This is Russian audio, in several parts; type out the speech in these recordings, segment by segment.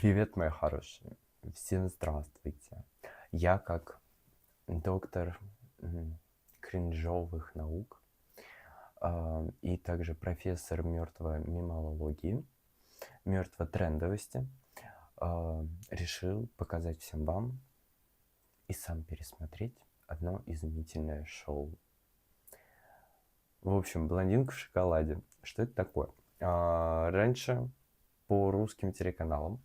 Привет, мои хорошие. Всем здравствуйте. Я как доктор кринжовых наук и также профессор мертвой мемологии, мертвотрендовости, решил показать всем вам и сам пересмотреть одно изумительное шоу. В общем, «Блондинка в шоколаде». Что это такое? Раньше по русским телеканалам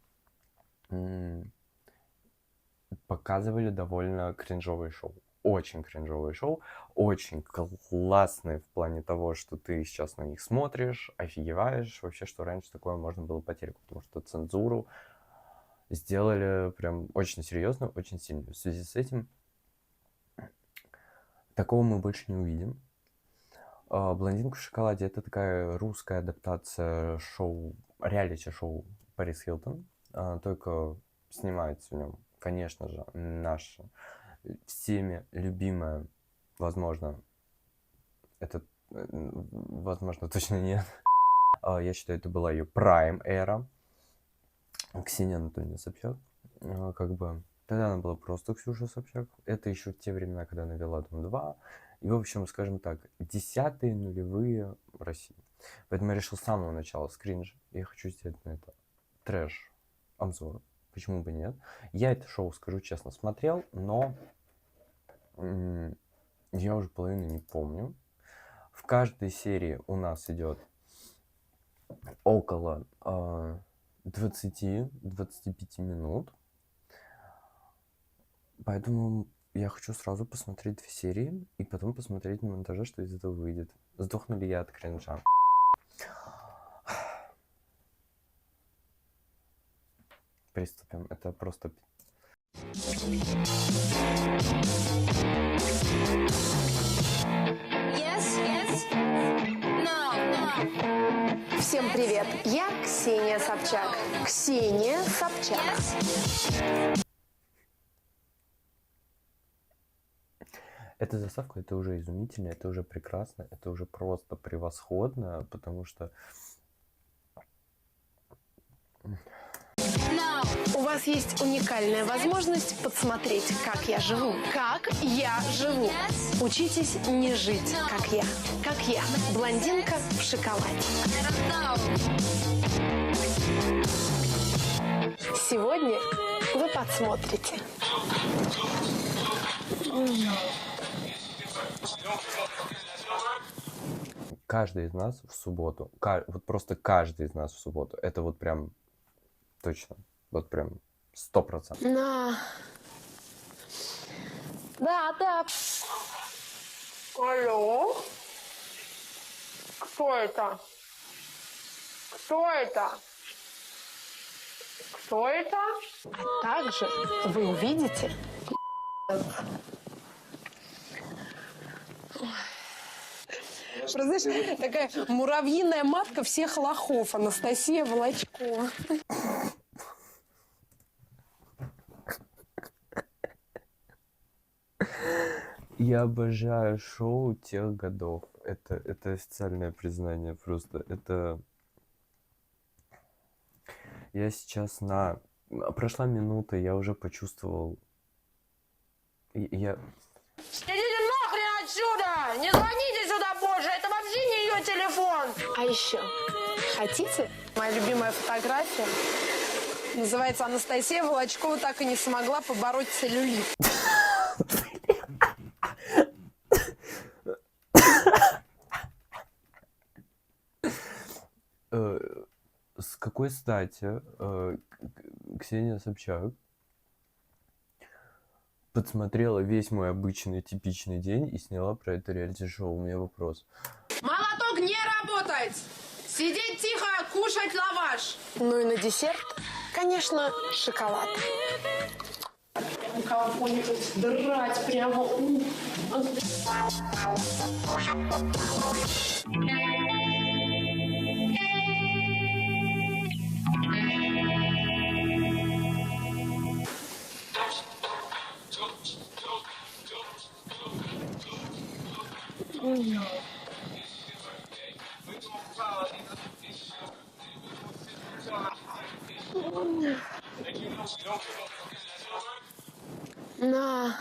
показывали довольно кринжовые шоу. Очень кринжовые шоу. Очень классные в плане того, что ты сейчас на них смотришь, офигеваешь. Вообще, что раньше такое можно было по телеку. Потому что цензуру сделали прям очень серьезно, очень сильно. В связи с этим такого мы больше не увидим. «Блондинка в шоколаде» — это такая русская адаптация шоу, реалити-шоу Пэрис Хилтон. Только снимается в нем, конечно же, наша всеми любимая, возможно, это, возможно, точно нет. Я считаю, это была ее прайм-эра. Ксения Анатольевна Собчак. Как бы тогда она была просто Ксюша Собчак. Это еще в те времена, когда она вела «Дом-2». И, в общем, скажем так, 10-е нулевые в России. Поэтому я решил с самого начала с кринжа. Я хочу сделать на это трэш-обзор. Почему бы нет? Я это шоу, скажу честно, смотрел, но я уже половину не помню. В каждой серии у нас идет около 20-25 минут. Поэтому я хочу сразу посмотреть 2 серии и потом посмотреть на монтаже, что из этого выйдет. Сдохну ли я от кринжа? Приступим. Это просто... Всем привет, я Ксения Собчак. Ксения Собчак. Эта заставка, это уже изумительно, это уже прекрасно, это уже просто превосходно, потому что... У вас есть уникальная возможность подсмотреть, как я живу. Как я живу. Учитесь не жить, как я. Как я. Блондинка в шоколаде. Сегодня вы подсмотрите. Каждый из нас в субботу, вот просто каждый из нас в субботу, это вот прям точно, вот прям 100%. Да. Алло? Кто это? Кто это? Кто это? А также вы увидите... Просто, знаешь, такая муравьиная матка всех лохов. Анастасия Волочкова. Я обожаю шоу тех годов. Это официальное признание просто. Это... Я сейчас Прошла минута, я уже почувствовал... Идите нахрен отсюда! Не звоните сюда позже, это вообще не ее телефон! А еще, хотите? Моя любимая фотография называется «Анастасия Волочкова так и не смогла побороть целлюлит». С какой стати Ксения Собчак подсмотрела весь мой обычный типичный день и сняла про это реалити-шоу? У меня вопрос. Молоток не работает! Сидеть тихо, кушать лаваш! Ну и на десерт, конечно, шоколад. Кого-нибудь драть прямо. На.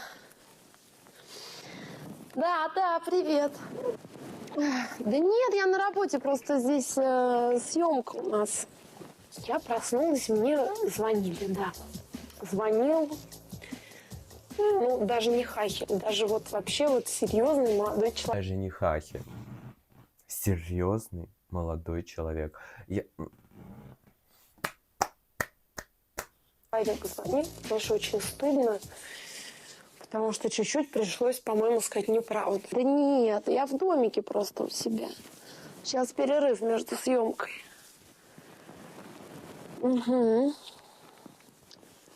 Да, привет. Да нет, я на работе, просто здесь съемка у нас. Я проснулась, мне звонили, да. Звонил, ну, даже не Хахи, даже вот вообще вот серьезный молодой человек. Даже не хахи. Серьезный молодой человек. Звонил, потому что очень стыдно, потому что чуть-чуть пришлось, по-моему, сказать неправду. Да нет, я в домике просто у себя. Сейчас перерыв между съемкой. Угу.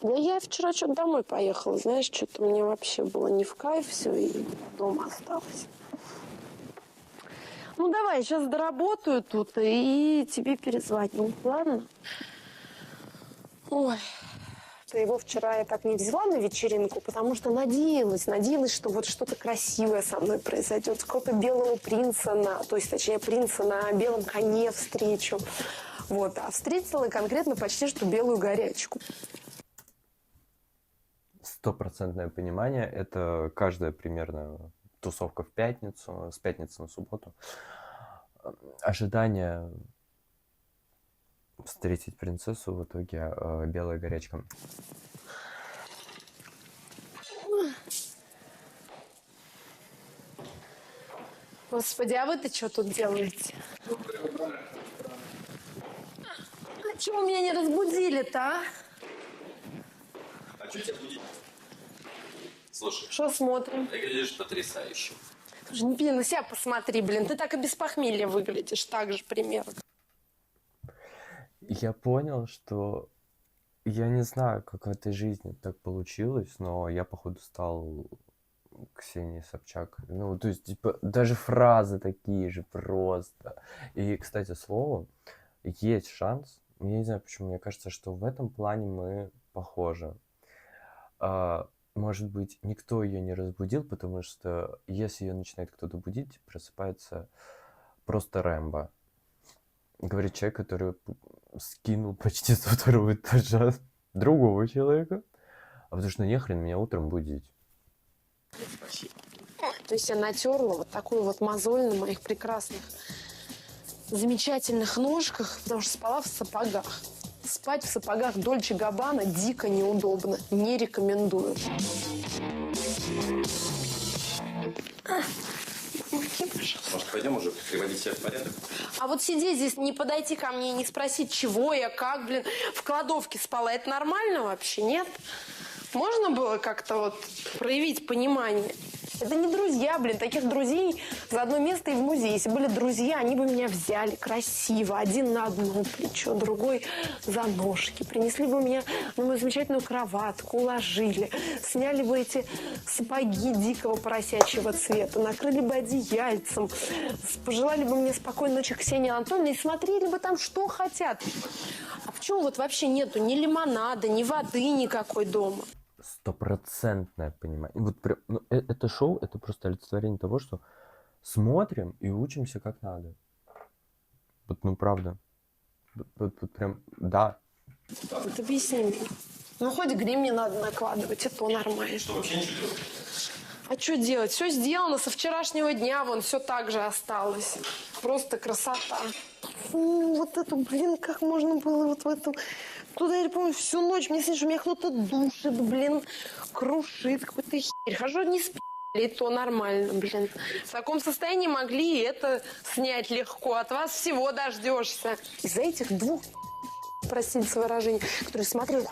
Да я вчера что-то домой поехала, знаешь, что-то мне вообще было не в кайф все, и дома осталась. Ну давай, сейчас доработаю тут и тебе перезвоню, ладно? Ой, ты его вчера я так не взяла на вечеринку, потому что надеялась, что вот что-то красивое со мной произойдет, какого-то белого принца, то есть, точнее, принца на белом коне встречу. Вот, а встретила конкретно почти что белую горячку. Стопроцентное понимание. Это каждая примерно тусовка в пятницу, с пятницы на субботу. Ожидание встретить принцессу, в итоге белая горячка. Господи, а вы-то что тут делаете? А чего меня не разбудили-то, а? А что тебя будить? Слушай, Что смотрим? выглядишь потрясающе. Слушай, не пей, на себя посмотри, блин. Ты так и без похмелья выглядишь, так же примерно. Я понял, что я не знаю, как в этой жизни так получилось, но я, походу, стал Ксенией Собчак. Ну, то есть, типа, даже фразы такие же просто. И, кстати, слово, есть шанс. Я не знаю, почему. Мне кажется, что в этом плане мы похожи. Может быть, никто ее не разбудил, потому что если ее начинает кто-то будить, просыпается просто Рэмбо. Говорит человек, который скинул почти со второго этажа другого человека. А потому что нехрен меня утром будить. То есть я натерла вот такую вот мозоль на моих прекрасных, замечательных ножках, потому что спала в сапогах. Спать в сапогах Дольче Габбана дико неудобно. Не рекомендую. Помоги, пожалуйста. Может, пойдем уже приводить себя в порядок? А вот сидеть здесь, не подойти ко мне и не спросить, чего я, как, блин, в кладовке спала, это нормально вообще, нет? Можно было как-то вот проявить понимание? Это не друзья, блин, таких друзей за одно место и в музее. Если были друзья, они бы меня взяли красиво, один на одно плечо, другой за ножки. Принесли бы меня на мою замечательную кроватку, уложили, сняли бы эти сапоги дикого поросячьего цвета, накрыли бы одеяльцем, пожелали бы мне спокойной ночи, Ксения Анатольевна, и смотрели бы там, что хотят. А почему вот вообще нету ни лимонада, ни воды никакой дома? Стопроцентное понимание. Вот прям, ну, это шоу, это просто олицетворение того, что смотрим и учимся как надо. Вот, ну правда. Вот прям, да. Вот объясни мне. Ну, хоть грим не надо накладывать, и то нормально. Что, вообще ничего делать? А что делать? Все сделано со вчерашнего дня, вон, все так же осталось. Просто красота. Фу, вот это, блин, как можно было вот в этом... Туда, я помню, всю ночь мне снится, что меня кто-то душит, блин, крушит, какой-то херь. Хожу, не спи, и то нормально, блин. В таком состоянии могли это снять легко. От вас всего дождешься. Из-за этих двух, простите за выражение, которые смотрели...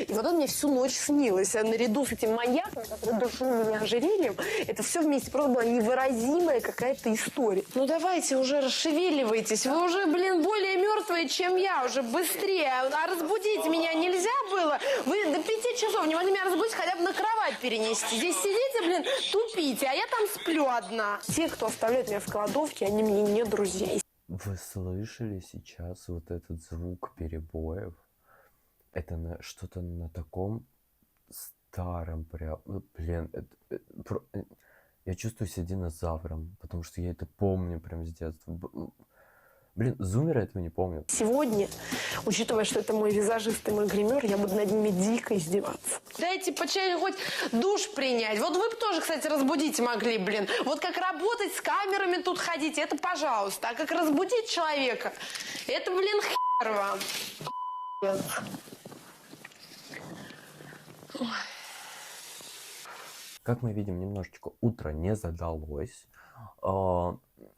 И вот он мне всю ночь снилось. А наряду с этим маньяком, который душил меня ожерельем, это все вместе просто была невыразимая какая-то история. Ну давайте уже расшевеливайтесь. Вы уже, блин, более мертвые, чем я. Уже быстрее. А разбудить меня нельзя было? Вы до 5 часов не могли меня разбудить, хотя бы на кровать перенести. Здесь сидите, блин, тупите, а я там сплю одна. Те, кто оставляет меня в кладовке, они мне не друзья. Вы слышали сейчас вот этот звук перебоев? Это что-то на таком старом прям... Ну, блин, я чувствую себя динозавром, потому что я это помню прям с детства. Блин, зумеры этого не помнят. Сегодня, учитывая, что это мой визажист и мой гример, я буду над ними дико издеваться. Дайте по чаю хоть душ принять. Вот вы бы тоже, кстати, разбудить могли, блин. Вот как работать с камерами тут ходить, это пожалуйста. А как разбудить человека, это, блин, хер вам. Как мы видим, немножечко утро не задалось,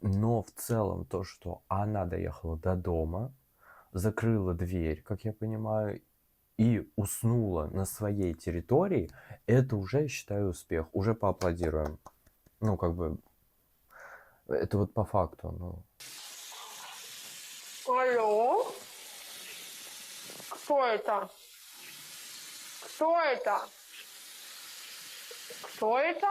но в целом то, что она доехала до дома, закрыла дверь, как я понимаю, и уснула на своей территории, это уже, я считаю, успех. Уже поаплодируем. Ну, как бы, это вот по факту, ну. Алло? Кто это? Кто это? Кто это?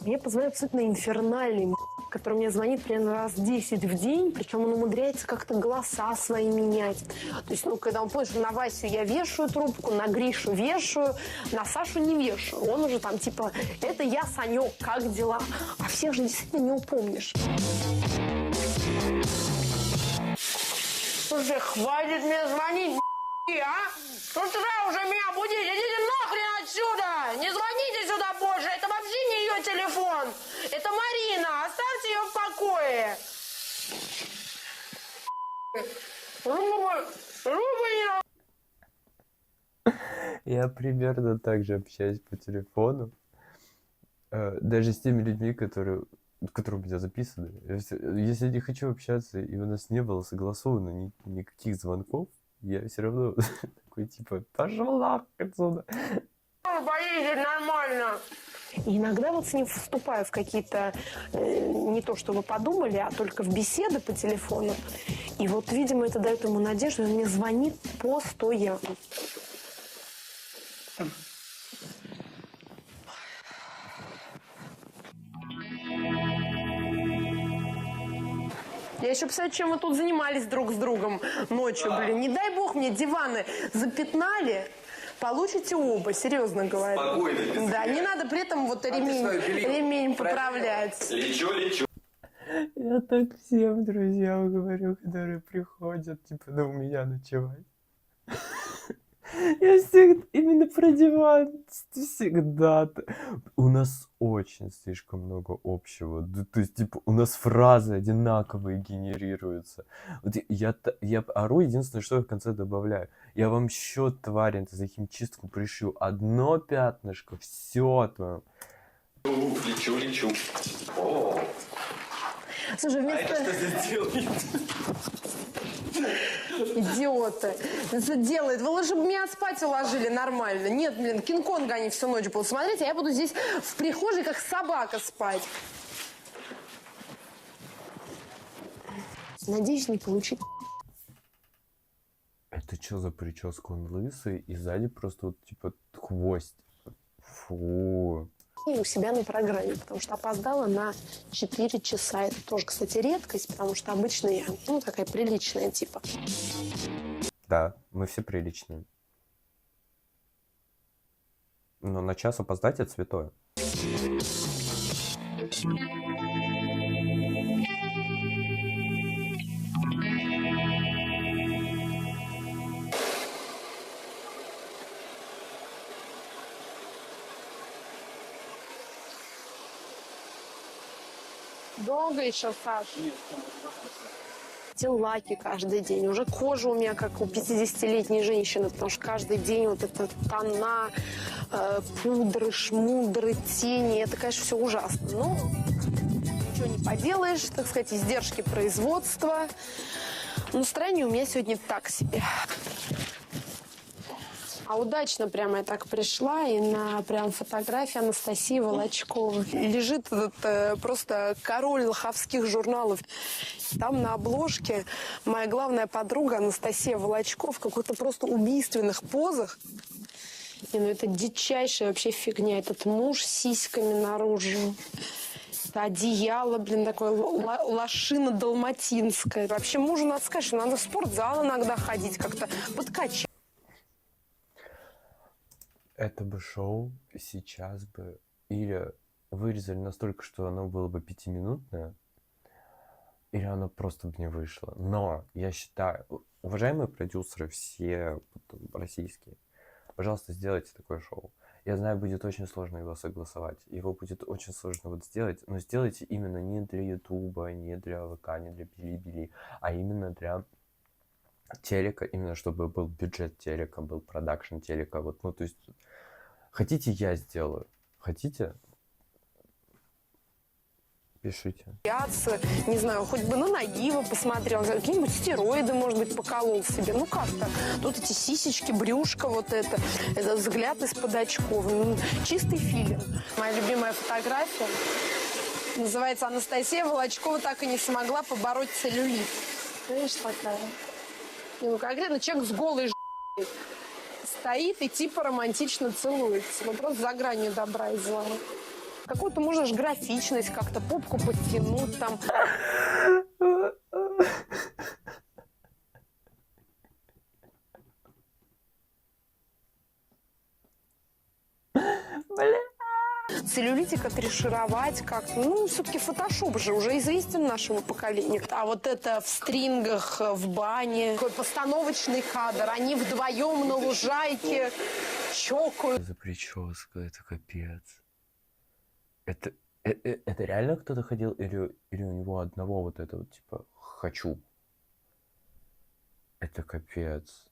Мне позвонил абсолютно инфернальный, который мне звонит примерно раз 10 в день, причем он умудряется как-то голоса свои менять. То есть, когда он понял, что на Васю я вешаю трубку, на Гришу вешаю, на Сашу не вешаю. Он уже там типа, это я, Санек, как дела? А всех же действительно не упомнишь. Слушай, хватит мне звонить, а? С утра уже меня будить, идите нахрен отсюда! Не звоните сюда больше, это вообще не ее телефон! Это Марина, оставьте ее в покое! Рубль! Я примерно так же общаюсь по телефону, даже с теми людьми, которые у меня записаны. Если я не хочу общаться, и у нас не было согласовано никаких звонков, я все равно такой, типа, пошел нахуй отсюда. Поедет нормально. И иногда вот с ним вступаю в какие-то, не то что вы подумали, а только в беседы по телефону. И вот, видимо, это дает ему надежду, и он мне звонит постоянно. Я еще представляю, чем вы тут занимались друг с другом ночью, блин. Не дай бог мне диваны запятнали, получите оба, серьезно говорю. Спокойно, да, не надо при этом вот ремень поправлять. Лечу. Я так всем друзьям говорю, которые приходят, типа, у меня ночевать. Я всегда именно про диван. Всегда. У нас очень слишком много общего. То есть, типа, у нас фразы одинаковые генерируются. Вот я ору, единственное, что я в конце добавляю. Я вам счет, тварь, за химчистку пришью. Одно пятнышко, все там. Лечу. О, Слушай, вместо... это что здесь делает? Идиоты. Это делает. Вы лучше бы меня спать уложили нормально. Нет, блин, Кинг-Конга они всю ночь будут смотреть, а я буду здесь в прихожей, как собака, спать. Надеюсь, не получить. Это что за прическа? Он лысый, и сзади просто вот, типа, хвост. Фу. У себя на программе, потому что опоздала на 4 часа. Это тоже, кстати, редкость, потому что обычно я, такая приличная типа. Да, мы все приличные. Но на час опоздать — это святое. Долго еще, Саша? Лаки каждый день. Уже кожа у меня как у 50-летней женщины, потому что каждый день вот это тона, пудры, шмудры, тени. Это, конечно, все ужасно. Но ничего не поделаешь, так сказать, издержки производства. Настроение у меня сегодня так себе. А удачно прямо я так пришла, и на прям фотографии Анастасии Волочковой лежит этот просто король лоховских журналов. Там на обложке моя главная подруга Анастасия Волочков в какой-то просто убийственных позах. И, это дичайшая вообще фигня. Этот муж с сиськами наружу. Это одеяло, блин, такое лошина далматинская. Вообще мужу надо сказать, что надо в спортзал иногда ходить, как-то подкачать. Это бы шоу сейчас бы или вырезали настолько, что оно было бы 5-минутное, или оно просто бы не вышло. Но я считаю, уважаемые продюсеры, все вот, российские, пожалуйста, сделайте такое шоу. Я знаю, будет очень сложно его согласовать. Его будет очень сложно вот сделать, но сделайте именно не для Ютуба, не для ВК, не для Билибили, а именно для телека, именно чтобы был бюджет телека, был продакшн телека. Вот, ну, то есть, хотите, я сделаю. Хотите? Пишите. Не знаю, хоть бы на Нагиева посмотрел, какие-нибудь стероиды, может быть, поколол себе. Ну как-то. Тут эти сисечки, брюшко вот это, этот взгляд из-под очков. Ну, чистый филлер. Моя любимая фотография называется «Анастасия Волочкова так и не смогла побороть целлюлит». Знаешь, такая. Ну, конкретно человек с голой стоит и типа романтично целуется. Ну, просто за гранью добра и зла. Какую-то можешь графичность, как-то попку подтянуть там. Целлюлитик отрешировать как-то. Ну, все-таки фотошоп же уже известен нашему поколению. А вот это в стрингах, в бане. Такой постановочный кадр. Они вдвоем на лужайке чокают. За прическа, это капец. Это реально кто-то ходил или у него одного вот это вот типа «хочу»? Это капец.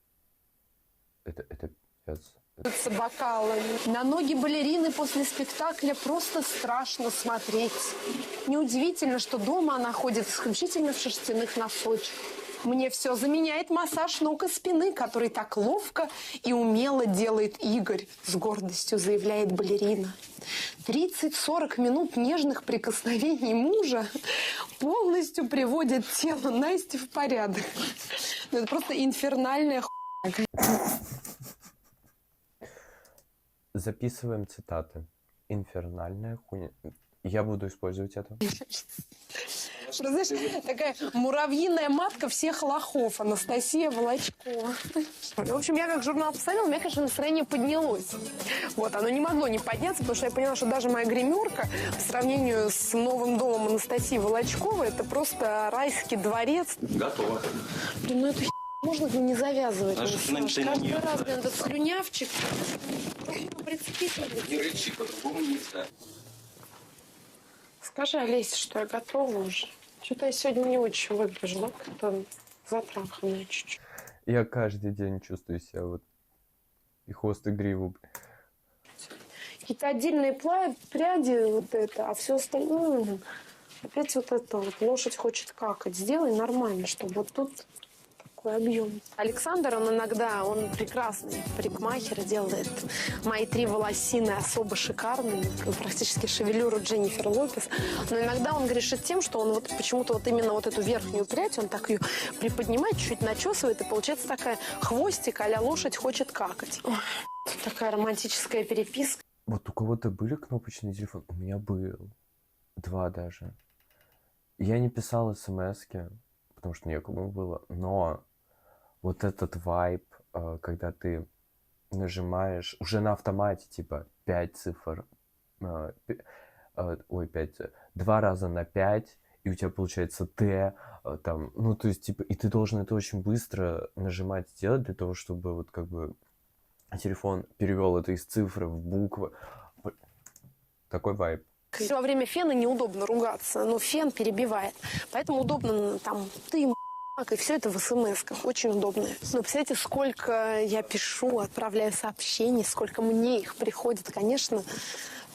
Это пипец. С бокалами. На ноги балерины после спектакля просто страшно смотреть. Неудивительно, что дома она ходит исключительно в шерстяных носочках. Мне все заменяет массаж ног и спины, который так ловко и умело делает Игорь, с гордостью заявляет балерина. 30-40 минут нежных прикосновений мужа полностью приводят тело Насти в порядок. Ну, это просто инфернальная хуйня. Записываем цитаты. Инфернальная хуйня. Я буду использовать это. Просто, знаешь, такая муравьиная матка всех лохов. Анастасия Волочкова. В общем, я как журнал посмотрела, у меня, конечно, настроение поднялось. Вот, оно не могло не подняться, потому что я поняла, что даже моя гримерка по сравнению с новым домом Анастасии Волочковой, это просто райский дворец. Готово. Блин, ну эту можно не завязывать. А что ты на Каждый нее раз, блин, этот слюнявчик. Не рычи, по-другому нельзя. Скажи, Олеся, что я готова уже. Что-то я сегодня не очень выгляжу, да? Как-то затраханная чуть-чуть. Я каждый день чувствую себя вот и хвост, и гриву. Какие-то отдельные пряди, вот это, а все остальное, опять вот это вот, лошадь хочет какать. Сделай нормально, чтобы вот тут такой объем. Александр, он прекрасный парикмахер, делает мои 3 волосины особо шикарными, практически шевелюру Дженнифер Лопес. Но иногда он грешит тем, что он вот почему-то вот именно вот эту верхнюю прядь, он так ее приподнимает, чуть начесывает, и получается такая хвостик а-ля лошадь хочет какать. Ой, такая романтическая переписка. Вот у кого-то были кнопочный телефон? У меня был. 2 даже. Я не писал смски, потому что некому было. Но вот этот вайб, когда ты нажимаешь уже на автомате, типа 5 цифр, 2 раза на 5, и у тебя получается Т, там, ну, то есть, типа, и ты должен это очень быстро нажимать, сделать для того, чтобы вот как бы телефон перевел это из цифры в буквы. Такой вайб. Во время фена неудобно ругаться, но фен перебивает. Поэтому удобно там ты, и все это в смс-ках. Очень удобно. Но представляете, сколько я пишу, отправляю сообщений, сколько мне их приходит. Конечно,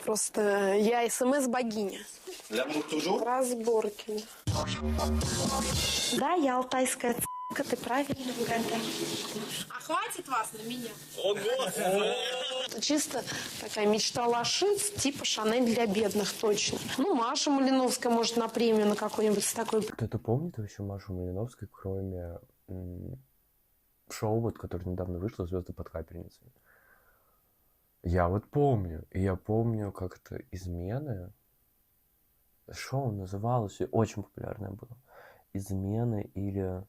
просто я смс-богиня. Разборки. Да, я алтайская ц**ка, ты правильно угадаешь. А хватит вас на меня? Чисто такая мечта лошиц, типа Шанель для бедных, точно. Ну, Маша Малиновская, может, на премию на какой-нибудь с такой. Кто-то помнит вообще Машу Малиновской, кроме шоу, вот, которое недавно вышло, «Звезды под капельницами»? Я вот помню. И я помню, как это «Измены». Шоу называлось, и очень популярное было. «Измены» или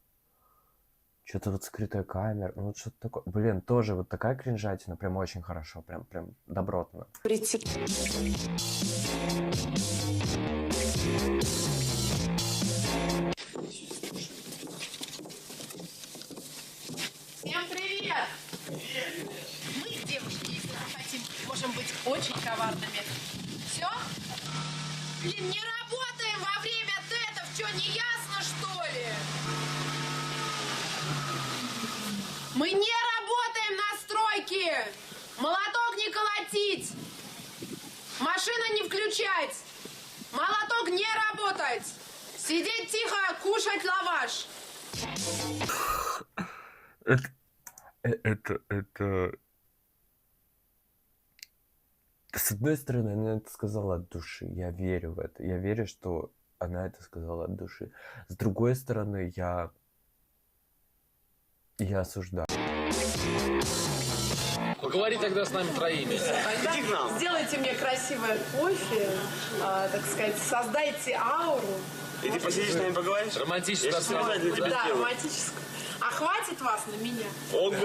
что-то вот «Скрытая камера». Ну, вот что-то такое. Блин, тоже вот такая кринжатина. Прям очень хорошо. Прям добротно. Прийти. очень коварными. Все? Блин, не работаем во время тетов. Что, не ясно, что ли? Мы не работаем на стройке. Молоток не колотить. Машина не включать. Молоток не работать. Сидеть тихо, кушать лаваш. Это... С одной стороны, она это сказала от души. Я верю в это. Я верю, что она это сказала от души. С другой стороны, я осуждаю. Поговори тогда с нами троими. Иди к нам. Сделайте мне красивое кофе, так сказать, создайте ауру. И ты посидишь с нами поговоришь? Романтическую Я специально для обстановку. тебя Да, сделаю. романтическую. А хватит вас на меня? Ого!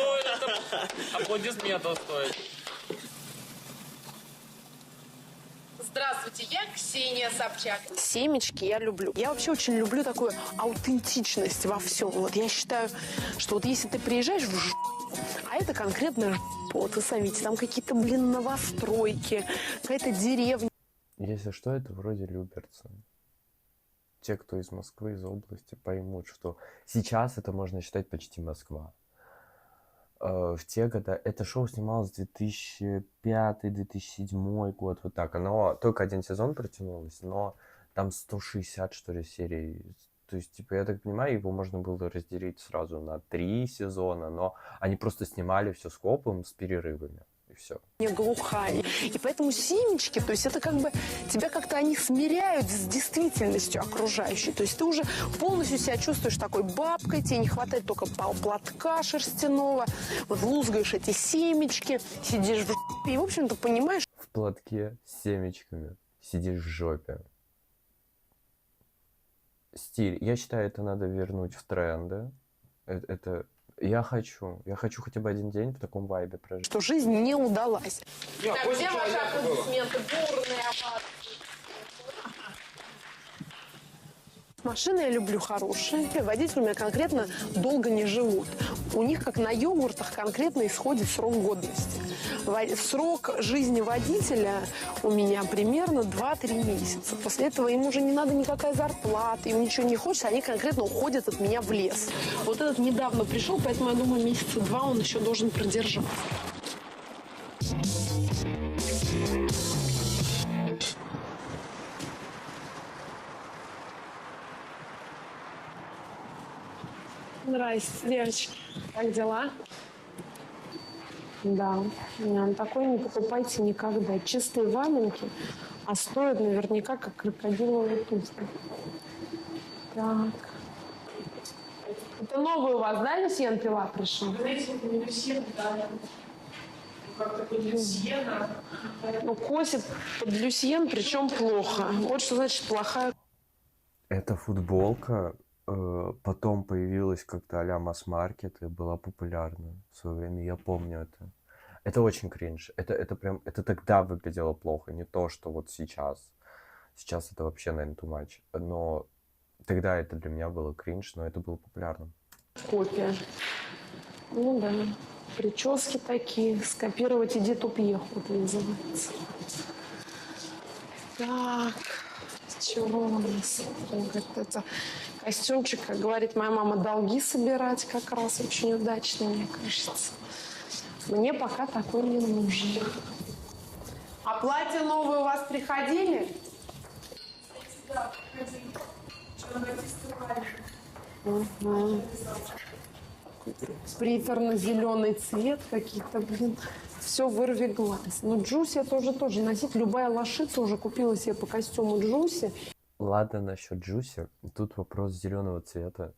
Ой, это аплодисментов стоит. Здравствуйте, я Ксения Собчак. Семечки я люблю. Я вообще очень люблю такую аутентичность во всем. Вот я считаю, что вот если ты приезжаешь в а это конкретно вот вы сами видите, там какие-то, блин, новостройки, какая-то деревня. Если что, это вроде Люберцы. Те, кто из Москвы, из области, поймут, что сейчас это можно считать почти Москва. В те годы это шоу снималось 2005-2007 год, вот так. Оно только один сезон протянулось, но там 160, что ли, серий. То есть, типа, я так понимаю, его можно было разделить сразу на 3 сезона, но они просто снимали все скопом с перерывами, и все. Не глухая. И поэтому семечки, то есть это как бы тебя как-то они смиряют с действительностью окружающей. То есть ты уже полностью себя чувствуешь такой бабкой, тебе не хватает только платка шерстяного, вот лузгаешь эти семечки, сидишь в и, в общем-то, понимаешь. В платке с семечками сидишь в жопе. Стиль. Я считаю, это надо вернуть в тренды. Это... Я хочу хотя бы один день в таком вайбе прожить. Что жизнь не удалась. Так, где ваши аплодисменты? Бурные овации. Машины я люблю хорошие. Водители у меня конкретно долго не живут. У них, как на йогуртах, конкретно исходит срок годности. Срок жизни водителя у меня примерно 2-3 месяца. После этого им уже не надо никакая зарплата, им ничего не хочется, они конкретно уходят от меня в лес. Вот этот недавно пришел, поэтому я думаю, месяца 2 он еще должен продержаться. Здрасте, девочки. Как дела? Да, такой не покупайте никогда. Чистые валенки, а стоят наверняка как крокодиловые туфли. Так. Это новый у вас, да, Люсьен Пила пришел? Люсьен, да. Как-то под Люсьена. Ну, косит под Люсьен, причем плохо. Вот что значит плохая. Эта футболка потом появилась как-то а-ля масс-маркет и была популярна в свое время. Я помню это. Это очень кринж. Это прям... Это тогда выглядело плохо. Не то, что вот сейчас. Сейчас это вообще, наверное, too much. Но тогда это для меня было кринж, но это было популярным. Копия. Ну да. Прически такие. Скопировать иди тупьеху, это называется. Так. Чего у нас? Это костюмчик, как говорит моя мама, долги собирать как раз очень удачно, мне кажется. Мне пока такой не нужен. А платья новые у вас приходили? Да, приходили. Черно-батистовые. Угу. Приторно-зеленый цвет какие-то, блин. Все вырви глаз. Но Джуси я тоже носить. Любая лошица уже купила себе по костюму Джуси. Ладно, насчет Джуси. Тут вопрос зеленого цвета.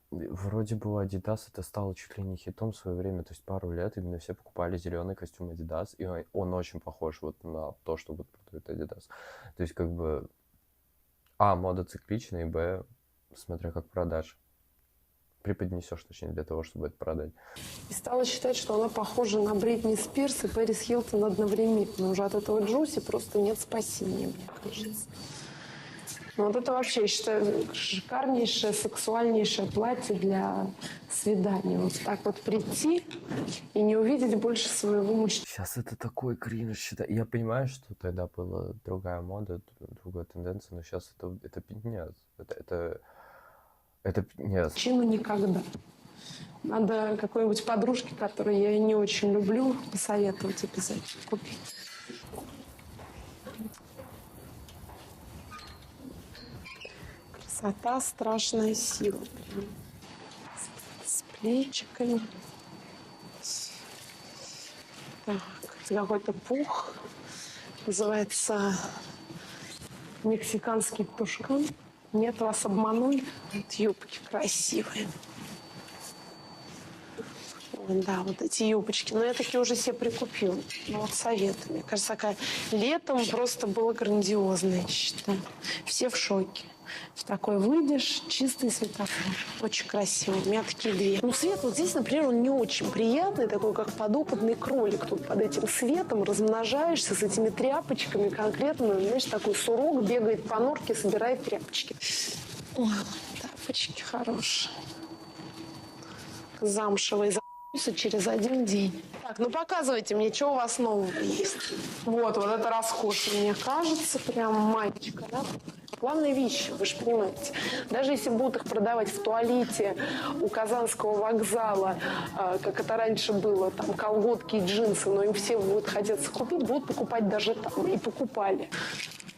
Вроде бы у Adidas это стало чуть ли не хитом в свое время. То есть пару лет именно все покупали зеленый костюм Adidas. И он очень похож вот на то, что вот продает Adidas. То есть как бы А, мода цикличная, и Б, смотря как продашь. Преподнесешь, точнее, для того, чтобы это продать. И стала считать, что она похожа на Бритни Спирс и Пэрис Хилтон одновременно. Уже от этого Джуси просто нет спасения, мне кажется. Ну, вот это вообще, я считаю, шикарнейшее, сексуальнейшее платье для свидания. Вот так вот прийти и не увидеть больше своего мужчины. Сейчас это такой кринж, считай. Я понимаю, что тогда была другая мода, другая тенденция, но сейчас это пиздец. Это пиздец. Мужчину никогда. Надо какой-нибудь подружке, которую я не очень люблю, посоветовать обязательно купить. Красота, страшная сила. Прям. С плечиками. Так, это какой-то пух. Называется мексиканский тушкан. Нет, вас обманули. Вот юбки красивые. Ой, да, вот эти юбочки. Но я такие уже себе прикупила. Ну, вот советую. Мне кажется, такая летом просто было грандиозно, я считаю. Все в шоке. В такой выйдешь, чистый светофор. Очень красиво. У меня такие две. Ну, свет вот здесь, например, он не очень приятный, такой, как подопытный кролик. Тут под этим светом размножаешься с этими тряпочками. Конкретно, знаешь, такой сурок бегает по норке, собирает тряпочки. Ой, тапочки хорошие. Замшевые. Через один день. Так, ну показывайте мне, что у вас нового есть. Вот это роскошно, мне кажется, прям маечка, да? Главные вещи, вы же понимаете. Даже если будут их продавать в туалете у Казанского вокзала, как это раньше было, там колготки и джинсы, но им все будут хотеться купить, будут покупать даже там. И покупали.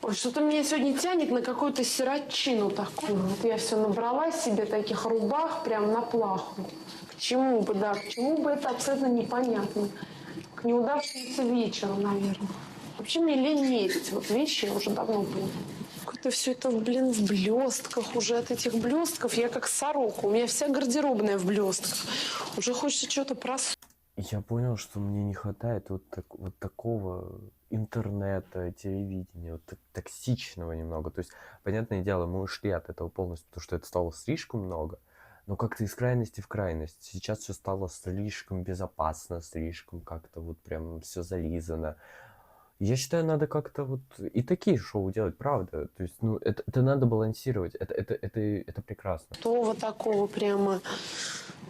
Ой, что-то меня сегодня тянет на какую-то сиротчину такую. Вот я все набрала себе таких рубах прям на плаху. К чему бы, да, к чему бы это абсолютно непонятно. К неудавшемуся вечеру, наверное. Вообще мне лень мерить. Вот вещи я уже давно поняла. Какое-то все это, в блестках уже. От этих блестков я как сорока. У меня вся гардеробная в блестках. Уже хочется что-то просунуть. Я понял, что мне не хватает вот такого интернета, телевидения, вот токсичного немного. То есть, понятное дело, мы ушли от этого полностью, потому что это стало слишком много. Но как-то из крайности в крайность. Сейчас все стало слишком безопасно, слишком как-то вот прям все зализано. Я считаю, надо как-то вот и такие шоу делать, правда. То есть, ну, это надо балансировать. Это прекрасно. Такого прямо,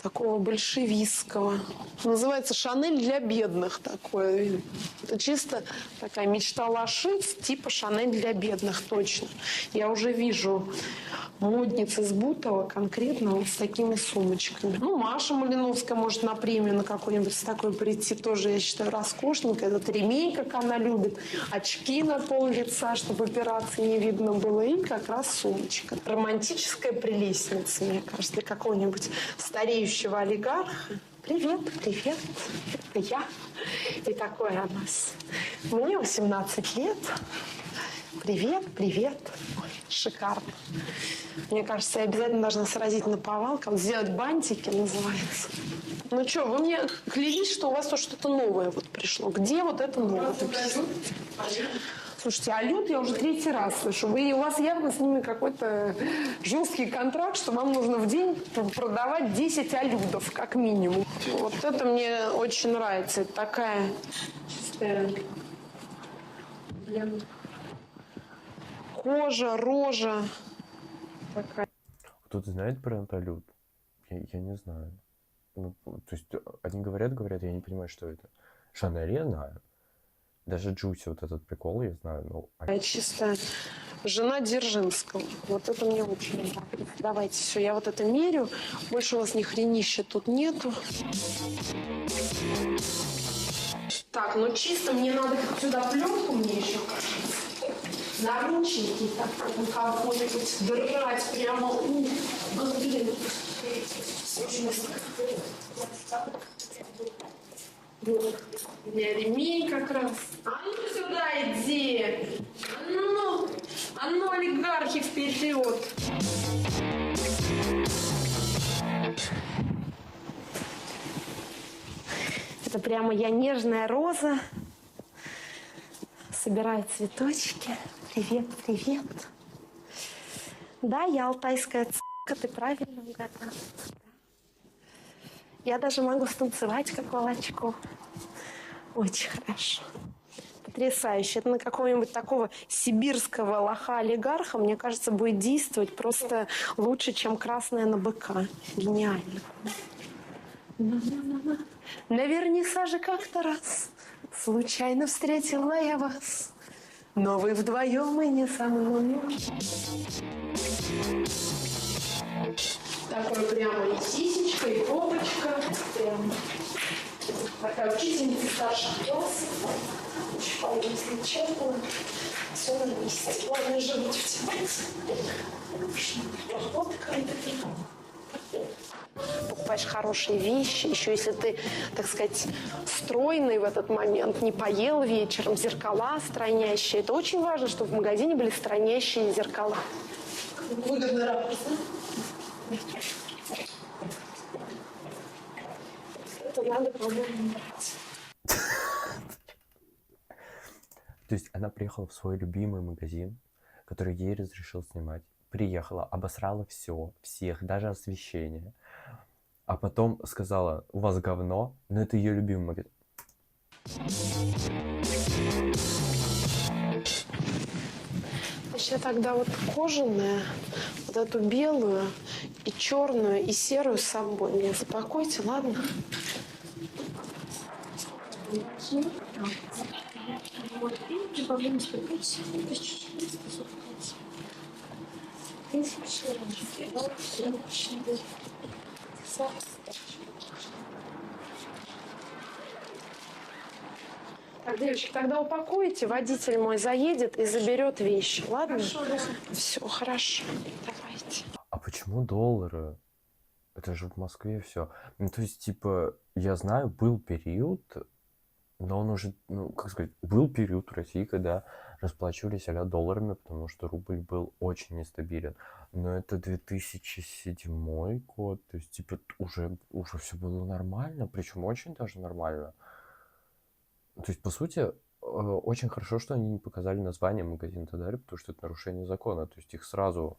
такого большевистского. Называется «Шанель для бедных» такое. Это чисто такая мечта лошиц, типа «Шанель для бедных», точно. Я уже вижу модниц из Бутова конкретно вот с такими сумочками. Ну, Маша Малиновская может на премию на какую-нибудь с такой прийти, тоже, я считаю, роскошненько. Этот ремень, как она любит, очки на пол лица, чтобы операции не видно было, и как раз сумочка. Романтическая прелестница, мне кажется, для какого-нибудь стареющего олигарха. Привет, привет, это я. И такое у нас. Мне 18 лет. Привет, привет. Ой, шикарно. Мне кажется, я обязательно должна сразить наповал, как сделать бантики, называется. Ну что, вы мне клялись, что у вас то что-то новое вот пришло. Где вот это новое? Слушайте, алют я уже 3-й раз слышу. У вас явно с ними какой-то жесткий контракт, что вам нужно в день продавать 10 алютов, как минимум. Вот это мне очень нравится. Это такая чистая, кожа, рожа. Такая. Кто-то знает про алют? Я не знаю. Ну, то есть они говорят, я не понимаю, что это. Шанель я знаю. Даже Джуси, вот этот прикол я знаю. Но... Чистая жена Дзержинского. Вот это мне очень нравится. Давайте, все, я вот это мерю. Больше у вас ни хренища тут нету. Так, ну чисто мне надо сюда пленку мне еще, кажется. Наручники так, какой-нибудь драть прямо. Блин. Вот. У меня ремень как раз. А ну сюда иди. А ну олигархи вперед. Это прямо я нежная роза. Собираю цветочки. Привет, привет. Да, я алтайская ц**ка, ты правильно угадала. Я даже могу станцевать, как Волочков. Очень хорошо. Потрясающе. Это на какого-нибудь такого сибирского лоха-олигарха, мне кажется, будет действовать просто лучше, чем красная на быка. Гениально. На вернисаже как-то раз случайно встретила я вас, но вы вдвоем и не со мной. Такой прямо и сисечка, и попочка. Прям такая учительница старших классов. Если честно, все на месте. Главное же быть в темноте. Походка. Покупаешь хорошие вещи, еще если ты, так сказать, стройный в этот момент, не поел вечером, зеркала стройнящие. Это очень важно, чтобы в магазине были стройнящие зеркала. Выгодный ракурс, да? Это надо, по-моему, брать. То есть она приехала в свой любимый магазин, который ей разрешил снимать. Приехала, обосрала все, всех, даже освещение. А потом сказала, у вас говно, но это ее любимый магазин. Еще тогда вот кожаная, вот эту белую и черную и серую с собой мне запакуйте, ладно? Так, девочки, тогда упакуйте, водитель мой заедет и заберет вещи, ладно? Все, хорошо, давайте. А почему доллары? Это же в Москве все. Ну, то есть, типа, я знаю, был период, но он уже, ну, как сказать, был период в России, когда расплачивались а-ля долларами, потому что рубль был очень нестабилен. Но это 2007 год, то есть, типа, уже все было нормально, причем очень даже нормально. То есть, по сути, очень хорошо, что они не показали название магазина Тадари, потому что это нарушение закона. То есть их сразу,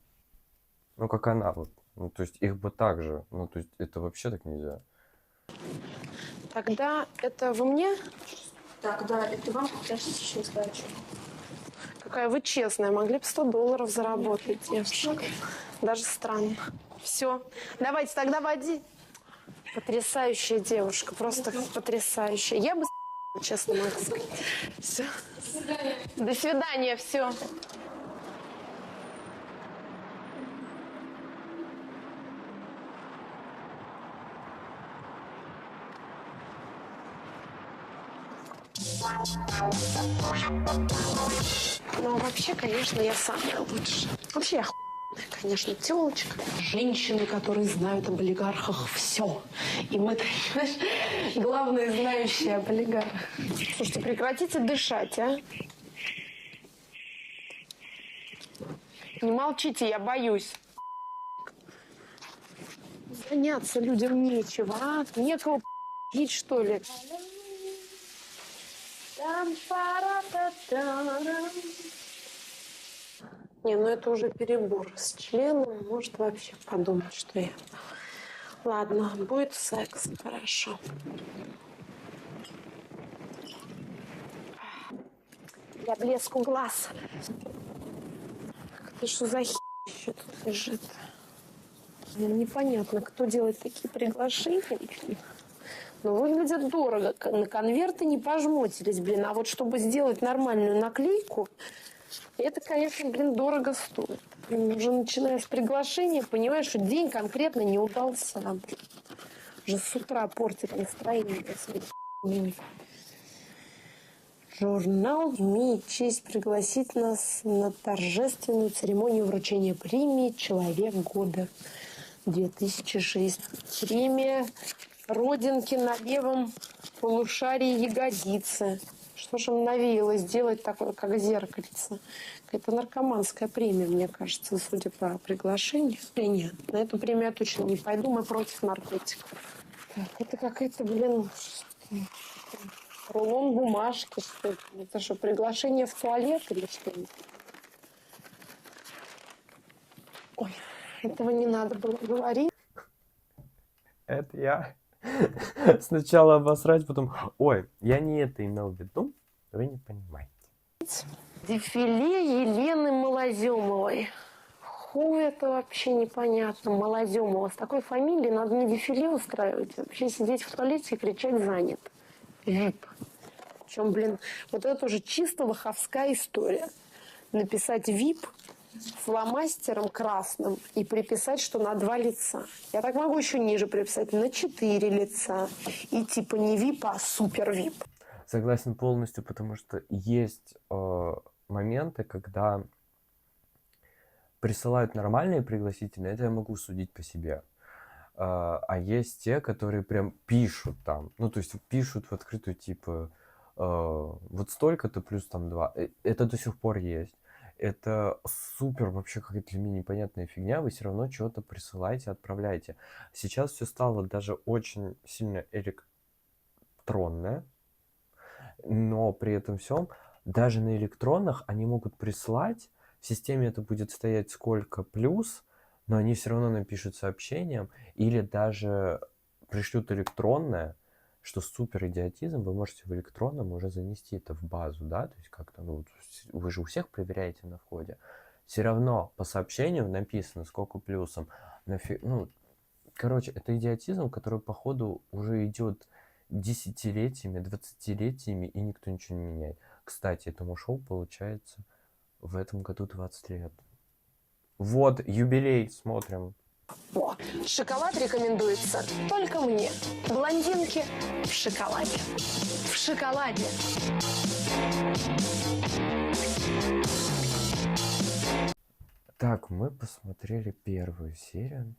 ну, как она, вот, ну, то есть их бы так же, ну, то есть это вообще так нельзя. Тогда это вы мне? Так, да, это вам классическую сдачу. Какая вы честная, могли бы $100 заработать, девушка. Даже странно. Все, давайте тогда води. Потрясающая девушка, просто потрясающая. Я бы честно могу сказать. Все. До свидания, все. Ну, вообще, конечно, я самая лучшая. Вообще, я охуенная, конечно, тёлочка. Женщины, которые знают об олигархах все. И мы, знаешь, главные знающие об олигархах. Слушайте, прекратите дышать, а? Не молчите, я боюсь. Заняться людям нечего, а? Некого пить, что ли? Не, ну это уже перебор с членом. Может вообще подумать, что я... Ладно, будет секс, хорошо. Для блеску глаз. Это что за еще тут лежит? Непонятно, кто делает такие приглашения. Но выглядят дорого. На конверты не пожмотились, блин. А вот чтобы сделать нормальную наклейку, это, конечно, блин, дорого стоит. Уже начиная с приглашения, понимаешь, что день конкретно не удался. Уже с утра портит настроение. Журнал имеет честь пригласить нас на торжественную церемонию вручения премии «Человек года» 2006. Премия родинки на левом полушарии ягодицы. Что же им навеяло сделать такое, как зеркальце? Какая-то наркоманская премия, мне кажется, судя по приглашению. Или нет, на эту премию я точно не пойду, мы против наркотиков. Так, это какая-то, блин, рулон бумажки, что ли? Это что, приглашение в туалет или что? Ой, этого не надо было говорить. Это я сначала обосрать, потом... Ой, я не это имел в виду, вы не понимаете. Дефиле Елены Малоземовой. Ху это вообще непонятно. Малоземова. С такой фамилией надо не дефиле устраивать. Вообще сидеть в туалете и кричать «занят». ВИП. Причем, блин, вот это уже чисто лоховская история. Написать ВИП фломастером красным и приписать, что на 2 лица. Я так могу еще ниже приписать на 4 лица. И типа не ВИП, а супер ВИП. Согласен полностью, потому что есть моменты, когда присылают нормальные пригласительные, это я могу судить по себе. А есть те, которые прям пишут там, ну, то есть пишут в открытую, типа, вот столько-то плюс там 2. Это до сих пор есть. Это супер вообще какая-то для меня непонятная фигня. Вы все равно что-то присылаете, отправляете. Сейчас все стало даже очень сильно электронное, но при этом всем даже на электронных они могут прислать. В системе это будет стоять сколько плюс, но они все равно напишут сообщением или даже пришлют электронное, что супер идиотизм, вы можете в электронном уже занести это в базу, да, то есть как-то, ну, вы же у всех проверяете на входе. Все равно по сообщению написано, сколько плюсом. Ну, короче, это идиотизм, который, походу, уже идет десятилетиями, 20-летиями, и никто ничего не меняет. Кстати, этому шоу получается в этом году 20 лет. Вот, юбилей, смотрим. О, шоколад рекомендуется только мне. Блондинки в шоколаде. В шоколаде. Так, мы посмотрели первую серию.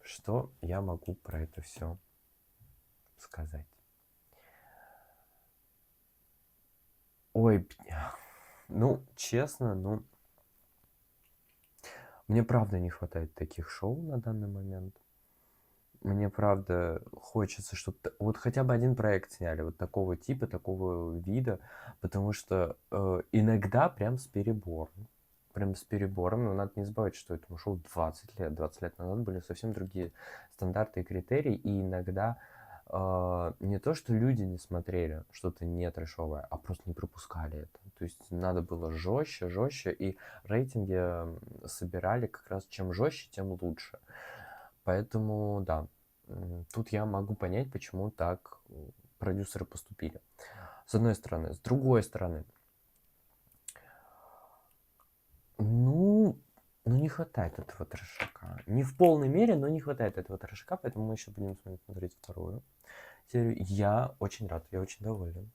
Что я могу про это все сказать? Ой, ну, честно, ну, мне правда не хватает таких шоу на данный момент. Мне правда хочется, чтобы вот хотя бы один проект сняли, вот такого типа, такого вида, потому что иногда прям с перебором. Прям с перебором, но надо не забывать, что этому шоу 20 лет. 20 лет назад были совсем другие стандарты и критерии, и иногда не то, что люди не смотрели что-то не трэшовое, а просто не пропускали это. То есть надо было жестче, и рейтинги собирали как раз чем жестче, тем лучше. Поэтому, да, тут я могу понять, почему так продюсеры поступили. С одной стороны. С другой стороны, ну, не хватает этого трешака. Не в полной мере, но не хватает этого трешака, поэтому мы еще будем смотреть вторую серию. Я очень рад, я очень доволен.